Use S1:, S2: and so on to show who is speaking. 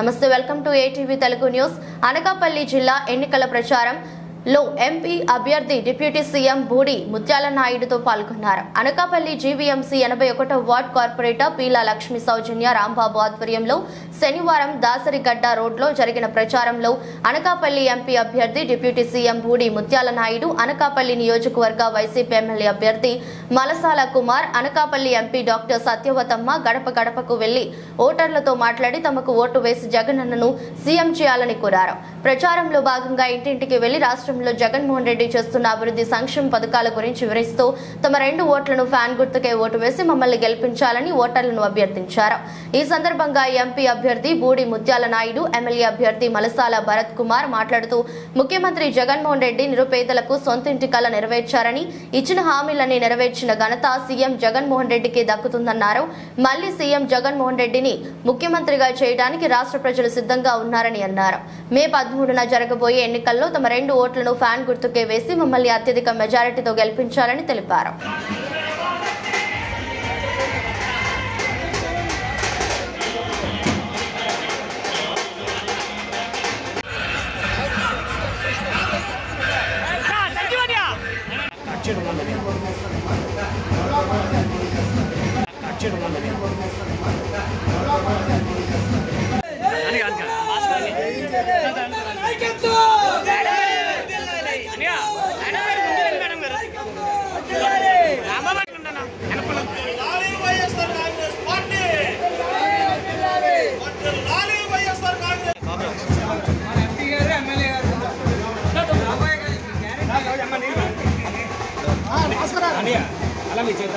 S1: నమస్తే, welcome to ATV Telugu news. Anakapalli జిల్లా ఎన్నికల ప్రచారం లో ఎంపీ అభ్యర్థి డిప్యూటీ సీఎం బూడి ముత్యాల నాయుడుతో పాల్గొన్నారు. అనకాపల్లి జీవీఎంసీ 81వ వార్డ్ కార్పొరేటర్ పీలా లక్ష్మి సౌజన్య రాంబాబు ఆధ్వర్యంలో శనివారం దాసరిగడ్డ రోడ్లో జరిగిన ప్రచారంలో అనకాపల్లి ఎంపీ అభ్యర్థి డిప్యూటీ సీఎం బూడి ముత్యాల నాయుడు, అనకాపల్లి నియోజకవర్గ వైసీపీ ఎమ్మెల్యే అభ్యర్థి మలసాల కుమార్, అనకాపల్లి ఎంపీ డాక్టర్ సత్యవతమ్మ గడప గడపకు వెళ్లి ఓటర్లతో మాట్లాడి తమకు ఓటు వేసి జగనన్నను సీఎం చేయాలని కోరారు. ప్రచారంలో భాగంగా ఇంటింటికి వెళ్లి రాష్ట్రంలో జగన్మోహన్ రెడ్డి చేస్తున్న అభివృద్ధి సంక్షేమ పథకాల గురించి వివరిస్తూ తమ 2 ఓట్లను ఫ్యాన్ గుర్తుకే ఓటు వేసి మమ్మల్ని గెలిపించాలని ఓటర్లను అభ్యర్థించారు. ఈ సందర్భంగా ఎంపీ అభ్యర్థి బూడి ముత్యాల నాయుడు, ఎమ్మెల్యే అభ్యర్థి మలసాల భరత్ కుమార్ మాట్లాడుతూ ముఖ్యమంత్రి జగన్మోహన్ రెడ్డి నిరుపేదలకు సొంతింటి కల నెరవేర్చారని, ఇచ్చిన హామీలన్నీ నెరవేర్చిన ఘనత సీఎం జగన్మోహన్ రెడ్డికి దక్కుతుందన్నారు. మళ్లీ సీఎం జగన్మోహన్ రెడ్డిని ముఖ్యమంత్రిగా చేయడానికి రాష్ట్ర ప్రజలు సిద్ధంగా ఉన్నారని అన్నారు. మే 13న జరగబోయే ఎన్నికల్లో తమ 2 ఓట్లను ఫ్యాన్ గుర్తుకే వేసి మమ్మల్ని అత్యధిక మెజారిటీతో గెలిపించాలని తెలిపారు.
S2: అలా మీ చేత